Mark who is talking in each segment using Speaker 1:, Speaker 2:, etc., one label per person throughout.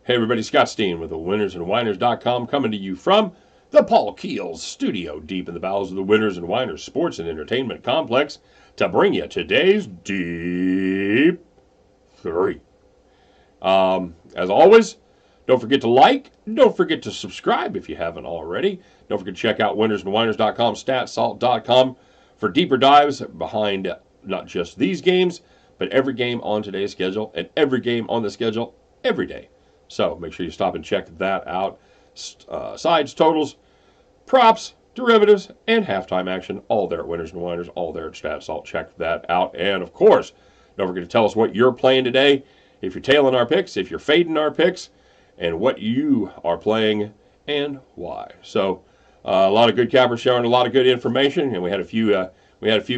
Speaker 1: Hey everybody, Scott Steen with the winnersandwhiners.com coming to you from the Paul Keels studio deep in the bowels of the Winners and Whiners Sports and Entertainment Complex to bring you today's Deep 3. As always, don't forget to like, don't forget to subscribe if you haven't already. Don't forget to check out winnersandwhiners.com, statsalt.com for deeper dives behind not just these games, but every game on today's schedule and every game on the schedule every day. So make sure you stop and check that out. Sides, totals, props, derivatives, and halftime action, all there at Winners and Whiners, all there at StatSalt. Check that out. And of course, don't forget to tell us what you're playing today, if you're tailing our picks, if you're fading our picks, and what you are playing and why. So a lot of good cappers showing a lot of good information, and we had a few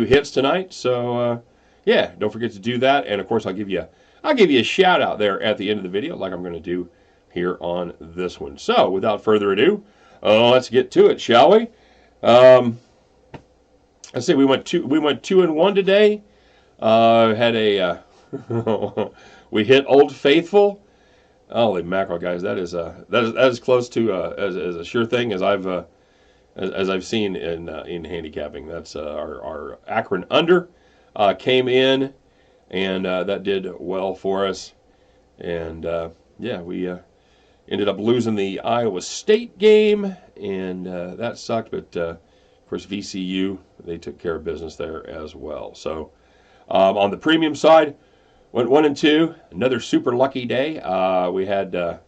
Speaker 1: hits tonight. So yeah, don't forget to do that. And of course, I'll give you a shout out there at the end of the video, like I'm going to do here on this one. So without further ado, let's get to it, shall we? Let's see. We went 2-1 today. Had a we hit Old Faithful. Holy mackerel, guys! That is as close to as a sure thing as I've seen in handicapping. That's our Akron under came in, and that did well for us. And yeah, we ended up losing the Iowa State game, and that sucked. But of course, VCU, they took care of business there as well. So on the premium side, went 1-2. Another super lucky day. We had the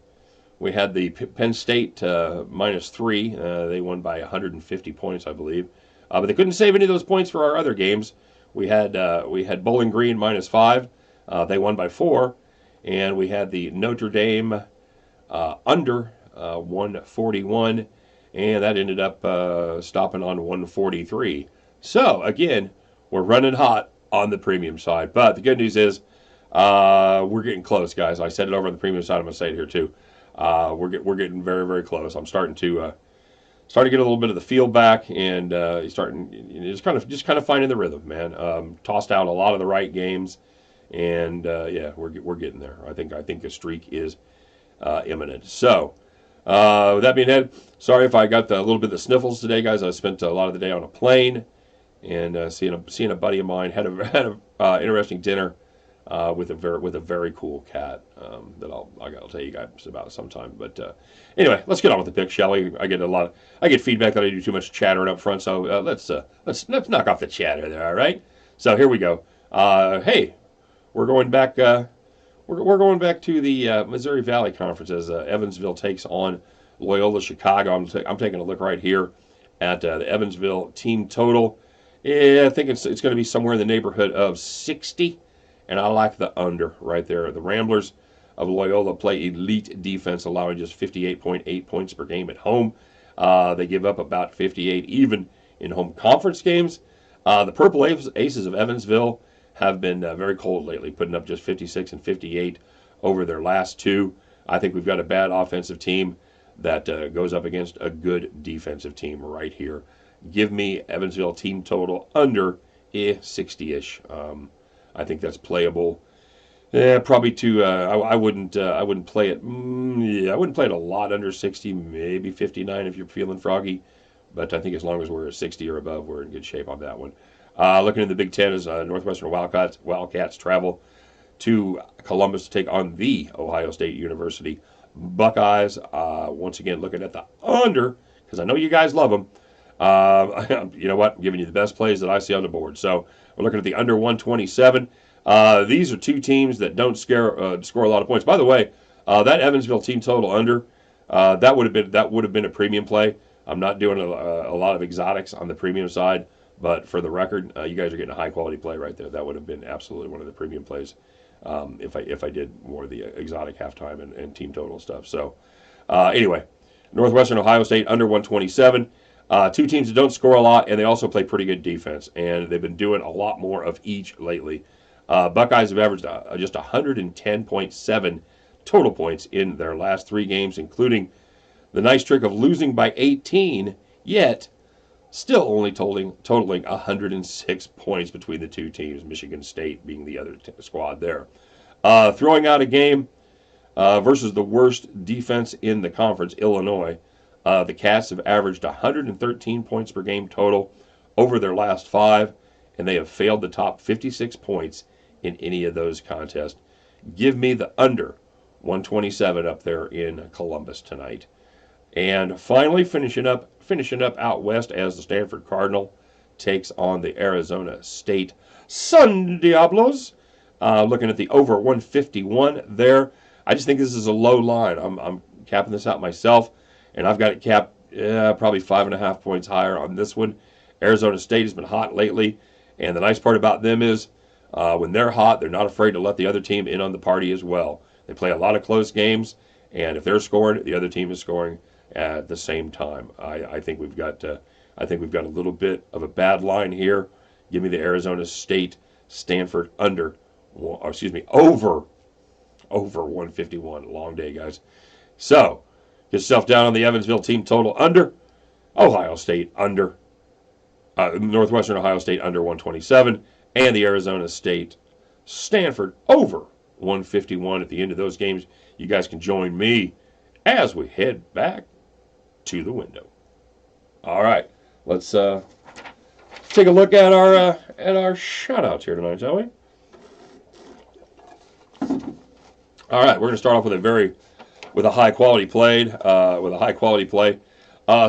Speaker 1: Penn State -3. They won by 150 points, I believe. But they couldn't save any of those points for our other games. We had Bowling Green -5. They won by 4. And we had the Notre Dame under 141. And that ended up stopping on 143. So, again, we're running hot on the premium side. But the good news is we're getting close, guys. I said it over on the premium side. I'm going to say it here, too. We're getting very, very close. I'm starting to get a little bit of the feel back, and just kind of finding the rhythm, man. Tossed out a lot of the right games, and yeah, we're getting there. I think a streak is imminent. So with that being said, sorry if I got a little bit of the sniffles today, guys. I spent a lot of the day on a plane, and seeing a buddy of mine had a interesting dinner with a very cool cat that I'll tell you guys about sometime. But anyway, let's get on with the pick, shall we? I get feedback that I do too much chattering up front, so let's knock off the chatter there. All right. So here we go. Hey, we're going back. We're going back to the Missouri Valley Conference as Evansville takes on Loyola Chicago. I'm taking a look right here at the Evansville team total. Yeah, I think it's going to be somewhere in the neighborhood of 60. And I like the under right there. The Ramblers of Loyola play elite defense, allowing just 58.8 points per game at home. They give up about 58 even in home conference games. The Purple Aces of Evansville have been very cold lately, putting up just 56 and 58 over their last two. I think we've got a bad offensive team that goes up against a good defensive team right here. Give me Evansville team total under 60-ish. I think that's playable. Yeah, probably too. I wouldn't play it. I wouldn't play it a lot under 60, maybe 59 if you're feeling froggy. But I think as long as we're at 60 or above, we're in good shape on that one. Looking at the Big Ten, as Northwestern Wildcats travel to Columbus to take on the Ohio State University Buckeyes. Once again, looking at the under because I know you guys love them. You know what? I'm giving you the best plays that I see on the board. So we're looking at the under 127. These are two teams that don't score a lot of points. By the way, that Evansville team total under that would have been a premium play. I'm not doing a lot of exotics on the premium side, but for the record, you guys are getting a high quality play right there. That would have been absolutely one of the premium plays if I did more of the exotic halftime and team total stuff. So anyway, Northwestern Ohio State under 127. Two teams that don't score a lot, and they also play pretty good defense, and they've been doing a lot more of each lately. Buckeyes have averaged just 110.7 total points in their last 3 games, including the nice trick of losing by 18, yet still only totaling 106 points between the two teams, Michigan State being the other squad there. Throwing out a game, versus the worst defense in the conference, Illinois. The Cats have averaged 113 points per game total over their last 5, and they have failed the top 56 points in any of those contests. Give me the under 127 up there in Columbus tonight. And finally, finishing up out west as the Stanford Cardinal takes on the Arizona State Sun Diablos. Looking at the over 151 there. I just think this is a low line. I'm capping this out myself, and I've got it capped probably 5.5 points higher on this one. Arizona State has been hot lately, and the nice part about them is when they're hot, they're not afraid to let the other team in on the party as well. They play a lot of close games, and if they're scoring, the other team is scoring at the same time. I think we've got a little bit of a bad line here. Give me the Arizona State Stanford over 151. Long day, guys. So get yourself down on the Evansville team total under. Ohio State under. Northwestern Ohio State under 127, and the Arizona State Stanford over 151. At the end of those games, you guys can join me as we head back to the window. All right, let's take a look at our shout-outs here tonight, shall we? All right, we're going to start off with a high-quality play.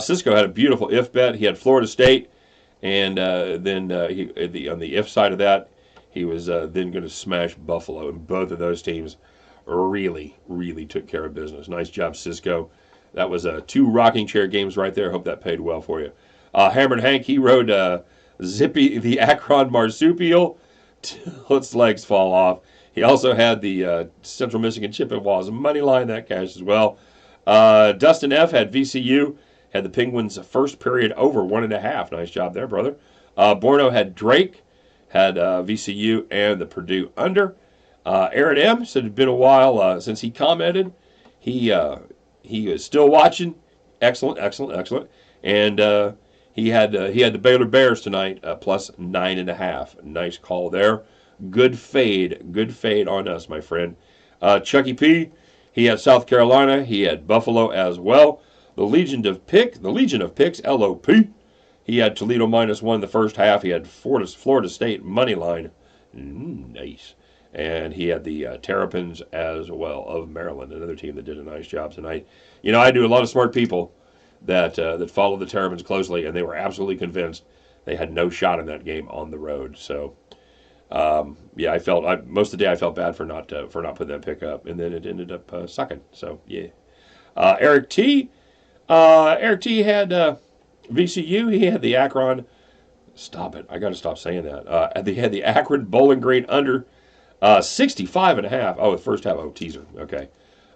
Speaker 1: Cisco had a beautiful if bet. He had Florida State, and then on the if side of that, he was then going to smash Buffalo, and both of those teams really, really took care of business. Nice job, Cisco. That was 2 rocking chair games right there. Hope that paid well for you. Hammered Hank, he rode Zippy the Akron Marsupial till its legs fall off. He also had the Central Michigan Chippewas money line. That cash as well. Dustin F. had VCU. Had the Penguins' first period over 1.5. Nice job there, brother. Borno had Drake. Had VCU and the Purdue under. Aaron M. said it had been a while since he commented. He is still watching. Excellent. And he had the Baylor Bears tonight plus 9.5. Nice call there. Good fade on us, my friend. Chucky P. He had South Carolina. He had Buffalo as well. The Legion of Picks, LOP. He had Toledo -1 the first half. He had Florida State money line. Nice. And he had the Terrapins as well of Maryland, another team that did a nice job tonight. You know, I do a lot of smart people that follow the Terrapins closely, and they were absolutely convinced they had no shot in that game on the road. So, yeah, most of the day I felt bad for not putting that pick up, and then it ended up sucking. So, yeah. Eric T. had VCU. He had the Akron. Stop it! I got to stop saying that. They had the Akron Bowling Green under 65.5. Oh, the first half. Oh, teaser. Okay.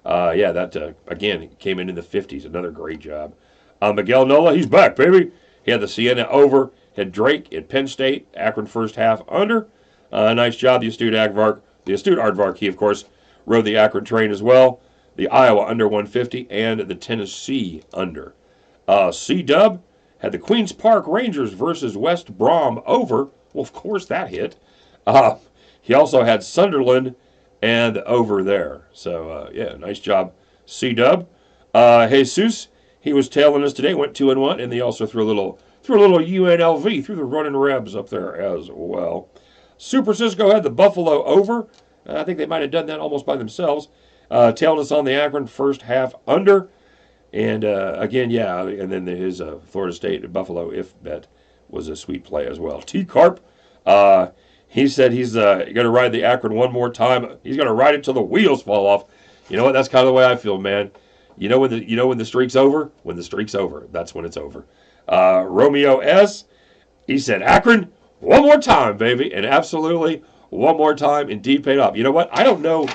Speaker 1: Yeah, that again came in the 50s. Another great job. Miguel Nola, he's back, baby. He had the Siena over. Had Drake at Penn State. Akron first half under. Nice job, the astute Aardvark. He, of course, rode the Akron train as well. The Iowa under 150 and the Tennessee under. C-Dub had the Queens Park Rangers versus West Brom over. Well, of course that hit. He also had Sunderland and over there. So, yeah, nice job, C-Dub. Jesus, he was tailing us today, went 2-1, and they also threw a little UNLV, threw the running Rebs up there as well. Super Cisco had the Buffalo over. I think they might have done that almost by themselves. Tailed us on the Akron first half under. And again, yeah, and then his Florida State Buffalo if bet was a sweet play as well. T-Carp, he said he's going to ride the Akron one more time. He's going to ride it till the wheels fall off. You know what? That's kind of the way I feel, man. You know when the streak's over? When the streak's over, that's when it's over. Romeo S., he said, Akron, one more time, baby. And absolutely one more time, indeed paid off. You know what? I don't know.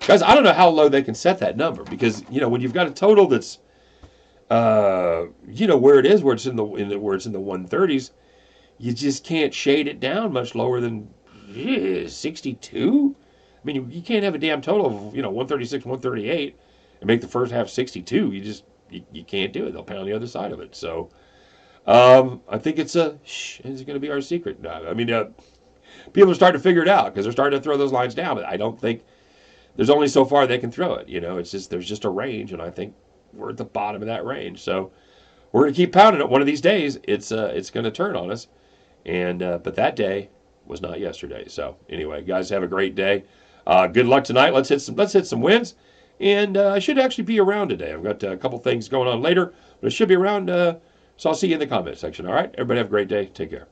Speaker 1: Guys, I don't know how low they can set that number because, you know, when you've got a total that's, you know, where it is, where it's in the 130s, you just can't shade it down much lower than 62. I mean, you can't have a damn total of, 136, 138 and make the first half 62. You can't do it. They'll pound the other side of it. So, I think it's going to be our secret. I mean, people are starting to figure it out because they're starting to throw those lines down, but I don't think there's only so far they can throw it. It's just there's just a range, and I think we're at the bottom of that range. So we're gonna keep pounding it. One of these days, it's gonna turn on us. And but that day was not yesterday. So anyway, guys, have a great day. Good luck tonight. Let's hit some wins. And I should actually be around today. I've got a couple things going on later, but I should be around. So I'll see you in the comment section. All right, everybody have a great day. Take care.